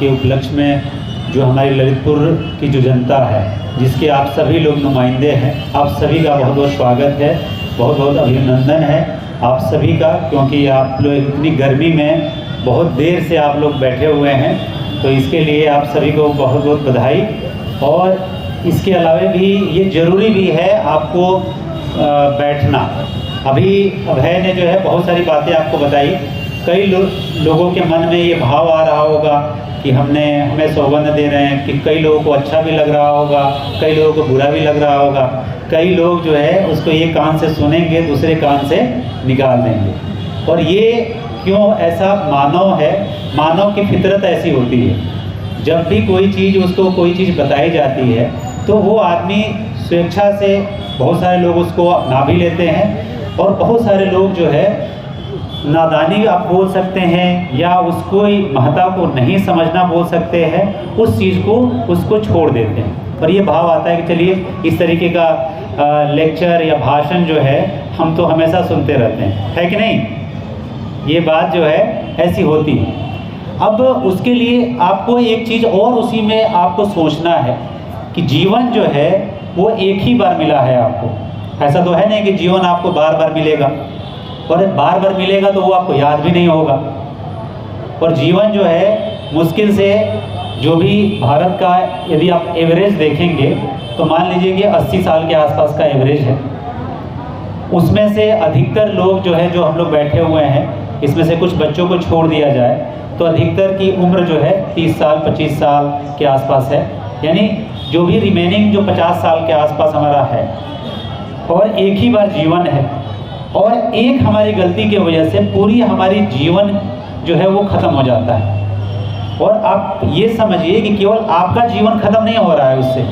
के उपलक्ष्य में जो हमारी ललितपुर की जो जनता है, जिसके आप सभी लोग नुमाइंदे हैं, आप सभी का बहुत बहुत स्वागत है, बहुत बहुत अभिनंदन है आप सभी का, क्योंकि आप लोग इतनी गर्मी में बहुत देर से आप लोग बैठे हुए हैं, तो इसके लिए आप सभी को बहुत बहुत बधाई। और इसके अलावा भी ये ज़रूरी भी है आपको बैठना। अभी अभय ने जो है बहुत सारी बातें आपको बताई। कई लोगों के मन में ये भाव आ रहा होगा कि हमें सौगंध दे रहे हैं, कि कई लोगों को अच्छा भी लग रहा होगा, कई लोगों को बुरा भी लग रहा होगा, कई लोग जो है उसको ये कान से सुनेंगे, दूसरे कान से निकाल देंगे। और ये क्यों ऐसा मानव है, मानव की फितरत ऐसी होती है। जब भी कोई चीज़ उसको कोई चीज़ बताई जाती है तो वो आदमी स्वेच्छा से, बहुत सारे लोग उसको अपना भी लेते हैं और बहुत सारे लोग जो है नादानी आप बोल सकते हैं या उसको महत्ता को नहीं समझना बोल सकते हैं, उस चीज़ को उसको छोड़ देते हैं। और ये भाव आता है कि चलिए इस तरीके का लेक्चर या भाषण जो है हम तो हमेशा सुनते रहते हैं, है कि नहीं? ये बात जो है ऐसी होती है। अब उसके लिए आपको एक चीज़ और उसी में आपको सोचना है कि जीवन जो है वो एक ही बार मिला है आपको। ऐसा तो है नहीं कि जीवन आपको बार बार मिलेगा, और बार बार मिलेगा तो वो आपको याद भी नहीं होगा। और जीवन जो है मुश्किल से, जो भी भारत का यदि आप एवरेज देखेंगे तो मान लीजिए कि 80 साल के आसपास का एवरेज है। उसमें से अधिकतर लोग जो है, जो हम लोग बैठे हुए हैं, इसमें से कुछ बच्चों को छोड़ दिया जाए तो अधिकतर की उम्र जो है 30 साल 25 साल के आसपास है। यानी जो भी रिमेनिंग जो 50 साल के आसपास हमारा है, और एक ही बार जीवन है, और एक हमारी गलती की वजह से पूरी हमारी जीवन जो है वो ख़त्म हो जाता है। और आप ये समझिए कि केवल आपका जीवन ख़त्म नहीं हो रहा है उससे,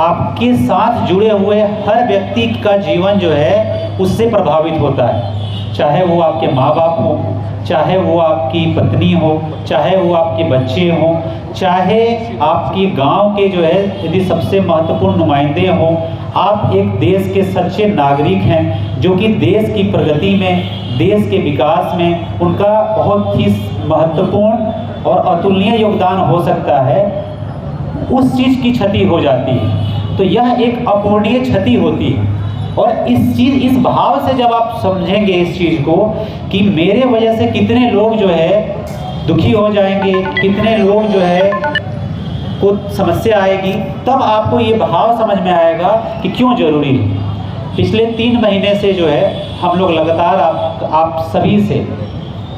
आपके साथ जुड़े हुए हर व्यक्ति का जीवन जो है उससे प्रभावित होता है। चाहे वो आपके माँ बाप हो, चाहे वो आपकी पत्नी हो, चाहे वो आपके बच्चे हों, चाहे आपके गांव के जो है यदि सबसे महत्वपूर्ण नुमाइंदे हों। आप एक देश के सच्चे नागरिक हैं जो कि देश की प्रगति में, देश के विकास में उनका बहुत ही महत्वपूर्ण और अतुलनीय योगदान हो सकता है। उस चीज़ की क्षति हो जाती है तो यह एक अपूरणीय क्षति होती है। और इस भाव से जब आप समझेंगे इस चीज़ को कि मेरे वजह से कितने लोग जो है दुखी हो जाएंगे, कितने लोग जो है को समस्या आएगी, तब आपको ये भाव समझ में आएगा कि क्यों ज़रूरी है। पिछले 3 महीने से जो है हम लोग लगातार आप सभी से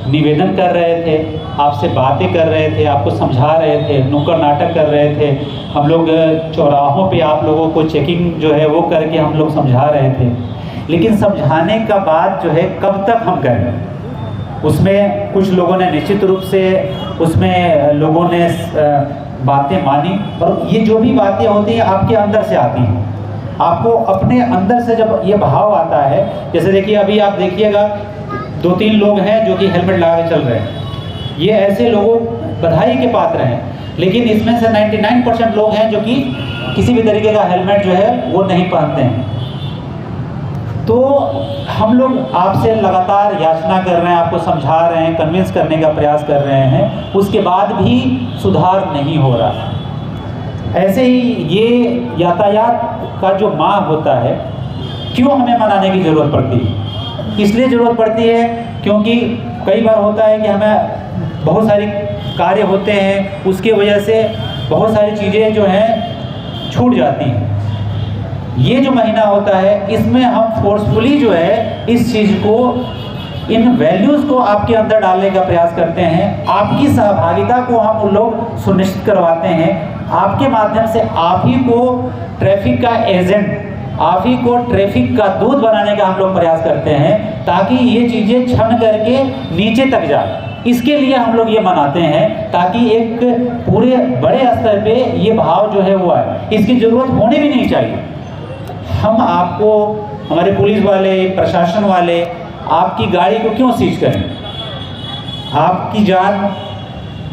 निवेदन कर रहे थे, आपसे बातें कर रहे थे, आपको समझा रहे थे, नुक्कड़ नाटक कर रहे थे। हम लोग चौराहों पे आप लोगों को चेकिंग जो है वो करके हम लोग समझा रहे थे। लेकिन समझाने का बाद जो है कब तक हम करें? उसमें कुछ लोगों ने निश्चित रूप से उसमें लोगों ने बातें मानी, और ये जो भी बातें होती हैं आपके अंदर से आती हैं। आपको अपने अंदर से जब ये भाव आता है, जैसे देखिए अभी आप देखिएगा 2-3 लोग हैं जो कि हेलमेट लगा के चल रहे हैं, ये ऐसे लोगों बधाई के पात्र हैं। लेकिन इसमें से 99% लोग हैं जो कि किसी भी तरीके का हेलमेट जो है वो नहीं पहनते हैं। तो हम लोग आपसे लगातार याचना कर रहे हैं, आपको समझा रहे हैं, कन्विंस करने का प्रयास कर रहे हैं, उसके बाद भी सुधार नहीं हो रहा। ऐसे ही ये यातायात का जो माह होता है, क्यों हमें मनाने की ज़रूरत पड़ती है? इसलिए ज़रूरत पड़ती है क्योंकि कई बार होता है कि हमें बहुत सारे कार्य होते हैं, उसके वजह से बहुत सारी चीज़ें जो हैं छूट जाती हैं। ये जो महीना होता है इसमें हम फोर्सफुली जो है इस चीज़ को, इन वैल्यूज़ को आपके अंदर डालने का प्रयास करते हैं। आपकी सहभागिता को हम लोग सुनिश्चित करवाते हैं। आपके माध्यम से आप ही को ट्रैफिक का एजेंट, आप ही को ट्रैफिक का दूत बनाने का हम लोग प्रयास करते हैं, ताकि ये चीज़ें क्षण करके नीचे तक जाए। इसके लिए हम लोग ये मनाते हैं ताकि एक पूरे बड़े स्तर पे ये भाव जो है वो आए। इसकी ज़रूरत होनी भी नहीं चाहिए। हम आपको, हमारे पुलिस वाले, प्रशासन वाले आपकी गाड़ी को क्यों सीज करें? आपकी जान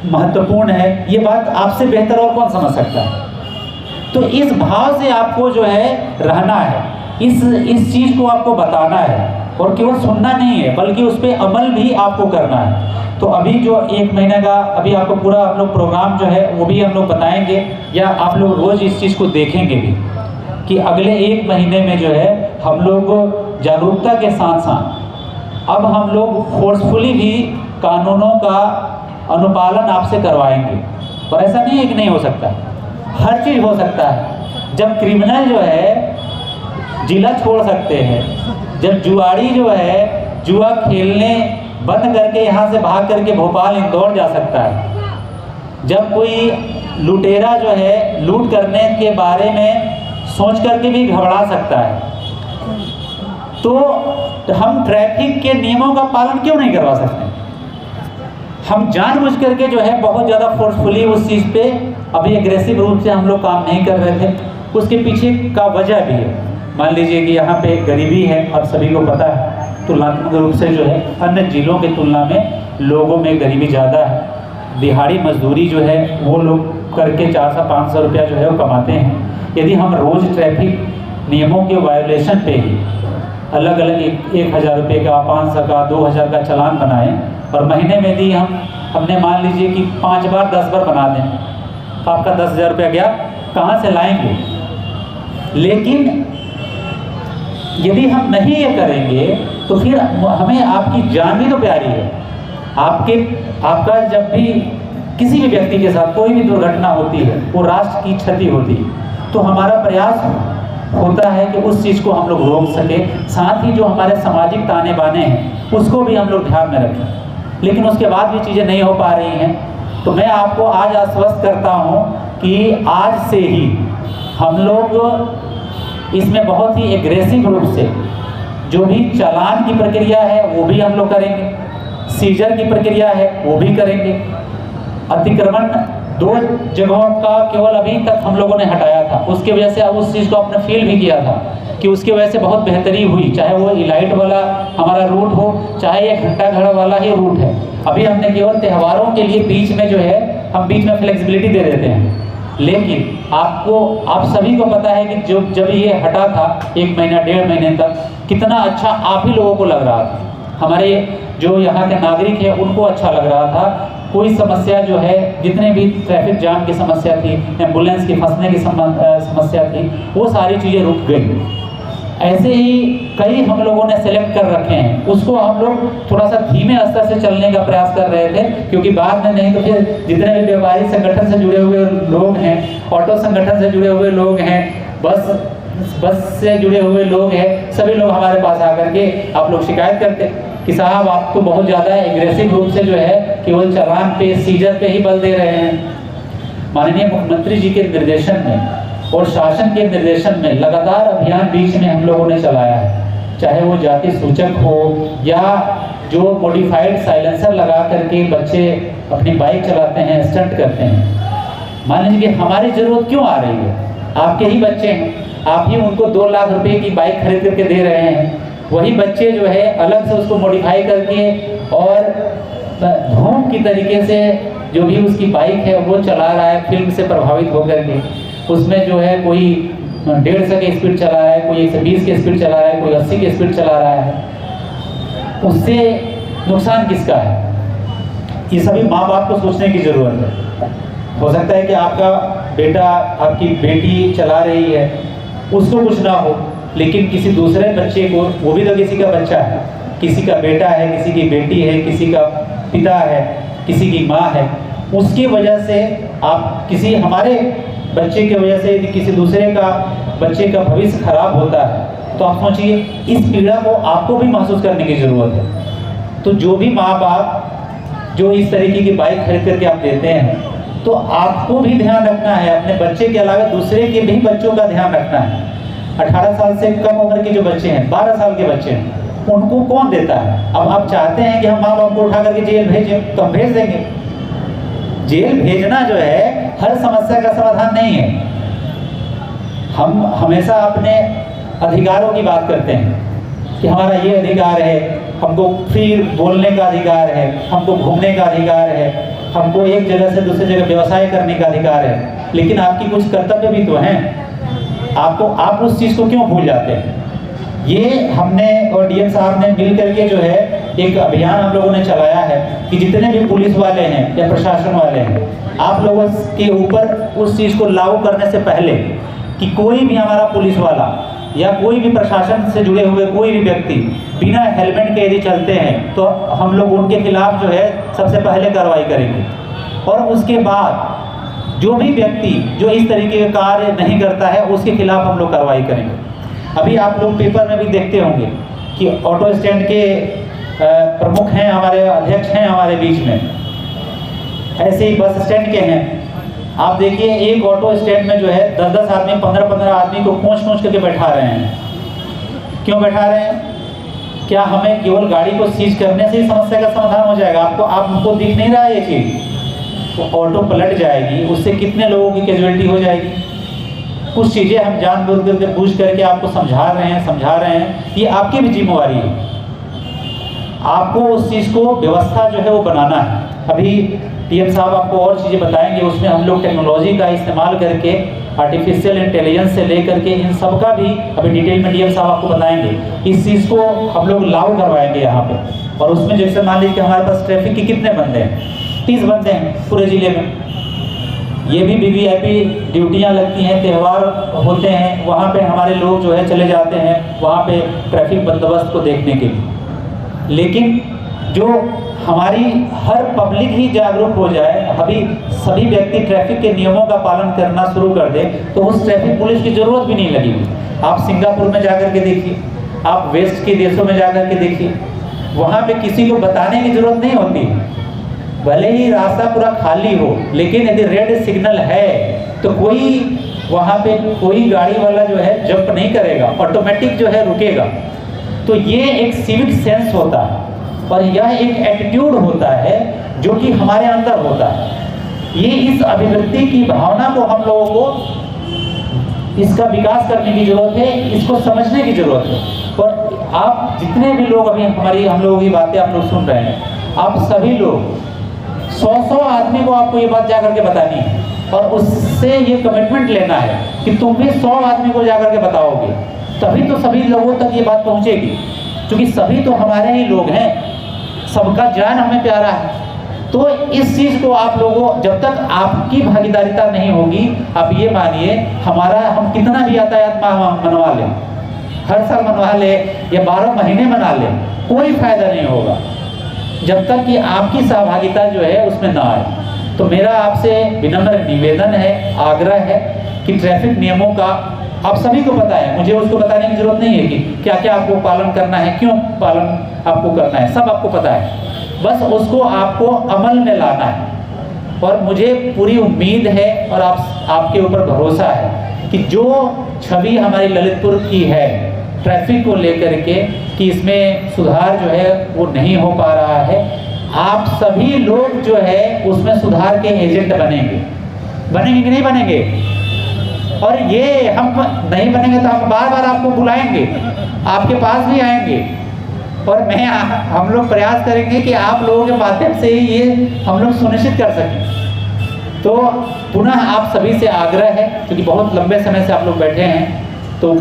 महत्वपूर्ण है, ये बात आपसे बेहतर और कौन समझ सकता है? तो इस भाव से आपको जो है रहना है, इस चीज़ को आपको बताना है, और केवल सुनना नहीं है बल्कि उस पर अमल भी आपको करना है। तो तो अभी जो 1 महीने का अभी आपको पूरा हम लोग प्रोग्राम जो है वो भी हम लोग बताएंगे, या आप लोग रोज़ इस चीज़ को देखेंगे भी कि अगले 1 महीने में जो है हम लोग जागरूकता के साथ साथ अब हम लोग फोर्सफुली भी कानूनों का अनुपालन आपसे करवाएंगे। और ऐसा नहीं है कि नहीं हो सकता, हर चीज़ हो सकता है। जब क्रिमिनल जो है जिला छोड़ सकते हैं, जब जुआड़ी जो है जुआ खेलने बंद करके यहाँ से भाग करके भोपाल इंदौर जा सकता है, जब कोई लुटेरा जो है लूट करने के बारे में सोच करके भी घबरा सकता है, तो हम ट्रैफिक के नियमों का पालन क्यों नहीं करवा सकते? हम जानबूझ करके जो है बहुत ज़्यादा फोर्सफुली उस चीज़ पे अभी एग्रेसिव रूप से हम लोग काम नहीं कर रहे थे। उसके पीछे का वजह भी है। मान लीजिए कि यहाँ पे गरीबी है और सभी को पता है, तुलनात्मक रूप से जो है अन्य जिलों की तुलना में लोगों में गरीबी ज़्यादा है। दिहाड़ी मजदूरी जो है वो लोग करके 400-500 रुपया जो है वो कमाते हैं। यदि हम रोज़ ट्रैफिक नियमों के वायोलेशन पे ही अलग अलग 1,000 रुपये का, 500 का, 2,000 का चालान बनाएं और महीने में यदि हमने मान लीजिए कि 5 बार 10 बार बना दें, तो आपका 10,000 रुपया गया, कहाँ से लाएंगे? लेकिन यदि हम नहीं ये करेंगे तो फिर हमें आपकी जान भी तो प्यारी है। आपका जब भी किसी भी व्यक्ति के साथ कोई भी दुर्घटना होती है वो राष्ट्र की क्षति होती है, तो हमारा प्रयास होता है कि उस चीज़ को हम लोग रोक सके। साथ ही जो हमारे सामाजिक ताने बाने हैं उसको भी हम लोग ध्यान में रखें, लेकिन उसके बाद भी चीज़ें नहीं हो पा रही हैं। तो मैं आपको आज आश्वस्त करता हूँ कि आज से ही हम लोग इसमें बहुत ही एग्रेसिव रूप से जो भी चालान की प्रक्रिया है वो भी हम लोग करेंगे, सीजर की प्रक्रिया है वो भी करेंगे। अतिक्रमण 2 जगहों का केवल अभी तक हम लोगों ने हटाया था, उसकी वजह से अब उस चीज़ को आपने फील भी किया था कि उसकी वजह से बहुत बेहतरी हुई, चाहे वो इलाइट वाला हमारा रूट हो, चाहे ये घंटाघर वाला ही रूट है। अभी हमने केवल त्योहारों के लिए बीच में जो है हम बीच में फ्लेक्सिबिलिटी दे देते हैं, लेकिन आप सभी को पता है कि जब ये हटा था 1 महीना 1.5 महीने तक कितना अच्छा आप ही लोगों को लग रहा था, हमारे जो यहाँ के नागरिक हैं उनको अच्छा लग रहा था। कोई समस्या जो है, जितने भी ट्रैफिक जाम की समस्या थी, एम्बुलेंस की फंसने की समस्या थी, वो सारी चीज़ें रुक गई। ऐसे ही कई हम लोगों ने सेलेक्ट कर रखे हैं, उसको हम लोग थोड़ा सा धीमे स्तर से चलने का प्रयास कर रहे थे, क्योंकि बाद में नहीं तो फिर जितने भी व्यापारी संगठन से जुड़े हुए लोग हैं, ऑटो संगठन से जुड़े हुए लोग हैं, बस से जुड़े हुए लोग हैं, सभी लोग हमारे पास आकर के आप लोग शिकायत करते कि साहब आप तो बहुत ज़्यादा एग्रेसिव रूप से जो है केवल चालान पे, सीजर पे ही बल दे रहे हैं। माननीय मुख्यमंत्री जी के निर्देशन में और शासन के निर्देशन में लगातार अभियान बीच में हम लोगों ने चलाया है, चाहे वो जाति सूचक हो या जो मॉडिफाइड साइलेंसर लगा करके बच्चे अपनी बाइक चलाते हैं, स्टंट करते हैं। मान लीजिए कि हमारी ज़रूरत क्यों आ रही है? आपके ही बच्चे हैं, आप ही उनको 2 लाख रुपए की बाइक खरीद करके दे रहे हैं, वही बच्चे जो है अलग से उसको मॉडिफाई करके और धूम की तरीके से जो भी उसकी बाइक है वो चला रहा है, फिल्म से प्रभावित होकर के। उसमें जो है कोई 150 की स्पीड चला रहा है, कोई 120 की स्पीड चला रहा है, कोई 80 की स्पीड चला रहा है। उससे नुकसान किसका है? ये सभी माँ बाप को सोचने की ज़रूरत है। हो सकता है कि आपका बेटा, आपकी बेटी चला रही है, उसको कुछ ना हो, लेकिन किसी दूसरे बच्चे को, वो भी तो किसी का बच्चा है, किसी का बेटा है, किसी की बेटी है, किसी का पिता है, किसी की माँ है, उसकी वजह से आप किसी हमारे बच्चे की वजह से यदि किसी दूसरे का बच्चे का भविष्य खराब होता है, तो आप सोचिए इस पीड़ा को आपको भी महसूस करने की ज़रूरत है। तो जो भी माँ बाप जो इस तरीके की बाइक खरीद करके आप देते हैं, तो आपको भी ध्यान रखना है, अपने बच्चे के अलावा दूसरे के भी बच्चों का ध्यान रखना है। 18 साल से कम उम्र के जो बच्चे हैं, 12 साल के बच्चे हैं, उनको कौन देता है? अब आप चाहते हैं कि हम माँ बाप को उठा करके जेल भेजें, तो हम भेज देंगे। जेल भेजना जो है हर समस्या का समाधान नहीं है। हम हमेशा अपने अधिकारों की बात करते हैं कि हमारा ये अधिकार है, हमको फ्री बोलने का अधिकार है, हमको घूमने का अधिकार है, हमको एक जगह से दूसरी जगह व्यवसाय करने का अधिकार है, लेकिन आपकी कुछ कर्तव्य भी तो हैं। आप उस चीज़ को क्यों भूल जाते हैं? ये हमने और डीएम साहब ने मिल करके जो है एक अभियान हम लोगों ने चलाया है कि जितने भी पुलिस वाले हैं या प्रशासन वाले हैं, आप लोगों के ऊपर उस चीज़ को लागू करने से पहले कि कोई भी हमारा पुलिस वाला या कोई भी प्रशासन से जुड़े हुए कोई भी व्यक्ति बिना हेलमेट के यदि चलते हैं तो हम लोग उनके खिलाफ जो है सबसे पहले कार्रवाई करेंगे। और उसके बाद जो भी व्यक्ति जो इस तरीके के कार्य नहीं करता है उसके खिलाफ हम लोग कार्रवाई करेंगे। अभी आप लोग पेपर में भी देखते होंगे कि ऑटो स्टैंड के प्रमुख हैं, हमारे अध्यक्ष हैं हमारे बीच में, ऐसे ही बस स्टैंड के हैं। आप देखिए एक ऑटो स्टैंड में जो है 10-10 आदमी 15-15 आदमी को खोंच करके बैठा रहे हैं। क्यों बैठा रहे हैं? क्या हमें केवल गाड़ी को सीज करने से ही समस्या का समाधान हो जाएगा? आपको दिख नहीं रहा ये चीज़? तो ऑटो पलट जाएगी, उससे कितने लोगों की कैजुअलिटी हो जाएगी। कुछ चीज़ें हम जानबूझ करके आपको समझा रहे हैं, ये आपकी भी जिम्मेवारी है। आपको उस चीज़ को व्यवस्था जो है वो बनाना है। अभी पीएम साहब आपको और चीज़ें बताएंगे, उसमें हम लोग टेक्नोलॉजी का इस्तेमाल करके आर्टिफिशियल इंटेलिजेंस से लेकर के इन सब का भी अभी डिटेल में डीएम साहब आपको बताएंगे। इस चीज़ को हम लोग लागू करवाएंगे यहाँ पे। और उसमें जैसे मान लीजिए कि हमारे पास ट्रैफिक के कितने बंदे हैं, 30 बंदे हैं पूरे ज़िले में। ये भी वीवीआईपी ड्यूटियाँ लगती हैं, त्यौहार होते हैं, वहाँ पे हमारे लोग जो है चले जाते हैं वहाँ पे ट्रैफिक बंदोबस्त को देखने के लिए। लेकिन जो हमारी हर पब्लिक ही जागरूक हो जाए, अभी सभी व्यक्ति ट्रैफिक के नियमों का पालन करना शुरू कर दे तो उस ट्रैफिक पुलिस की ज़रूरत भी नहीं लगेगी। आप सिंगापुर में जाकर के देखिए, आप वेस्ट के देशों में जाकर के देखिए, वहाँ पे किसी को बताने की ज़रूरत नहीं होती। भले ही रास्ता पूरा खाली हो, लेकिन यदि रेड सिग्नल है तो कोई वहाँ पे कोई गाड़ी वाला जो है जंप नहीं करेगा, ऑटोमेटिक जो है रुकेगा। तो ये एक सिविक सेंस होता है और यह एक एटीट्यूड होता है जो कि हमारे अंदर होता है। ये इस अभिव्यक्ति की भावना को हम लोगों को इसका विकास करने की जरूरत है, इसको समझने की जरूरत है। और आप जितने भी लोग अभी हम लोगों की बातें आप लोग सुन रहे हैं, आप सभी लोग 100 आदमी को आपको ये बात जाकर के बतानी है और उससे ये कमिटमेंट लेना है कि तुम भी 100 आदमी को जाकर के बताओगे, तभी तो सभी लोगों तक ये बात पहुंचेगी। क्योंकि सभी तो हमारे ही लोग हैं, सबका जान हमें प्यारा है। तो इस चीज़ को आप लोगों, जब तक आपकी भागीदारिता नहीं होगी, आप ये मानिए हम कितना भी यातायात मनवा लें, हर साल मनवा लें या 12 महीने मना लें, कोई फायदा नहीं होगा जब तक कि आपकी सहभागिता जो है उसमें ना आए। तो मेरा आपसे विनम्र निवेदन है, आग्रह है कि ट्रैफिक नियमों का आप सभी को पता है, मुझे उसको बताने की जरूरत नहीं है कि क्या क्या आपको पालन करना है, क्यों पालन आपको करना है, सब आपको पता है। बस उसको आपको अमल में लाना है। और मुझे पूरी उम्मीद है और आपके ऊपर भरोसा है कि जो छवि हमारी ललितपुर की है ट्रैफिक को लेकर के कि इसमें सुधार जो है वो नहीं हो पा रहा है, आप सभी लोग जो है उसमें सुधार के एजेंट बनेंगे कि नहीं बनेंगे? और ये हम नहीं बनेंगे तो हम बार बार आपको बुलाएंगे, आपके पास भी आएंगे और हम लोग प्रयास करेंगे कि आप लोगों के माध्यम से ही ये हम लोग सुनिश्चित कर सकें। तो पुनः आप सभी से आग्रह है, क्योंकि बहुत लंबे समय से आप लोग बैठे हैं, तो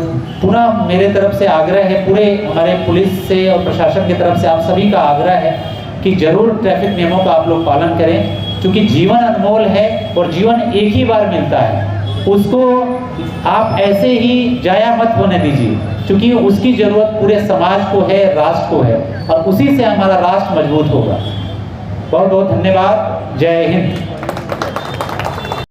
पुनः मेरे तरफ से आग्रह है, पूरे हमारे पुलिस से और प्रशासन की तरफ से आप सभी का आग्रह है कि जरूर ट्रैफिक नियमों का आप लोग पालन करें। क्योंकि जीवन अनमोल है और जीवन एक ही बार मिलता है, उसको आप ऐसे ही जाया मत होने दीजिए, क्योंकि उसकी ज़रूरत पूरे समाज को है, राष्ट्र को है, और उसी से हमारा राष्ट्र मजबूत होगा। बहुत बहुत धन्यवाद। जय हिंद।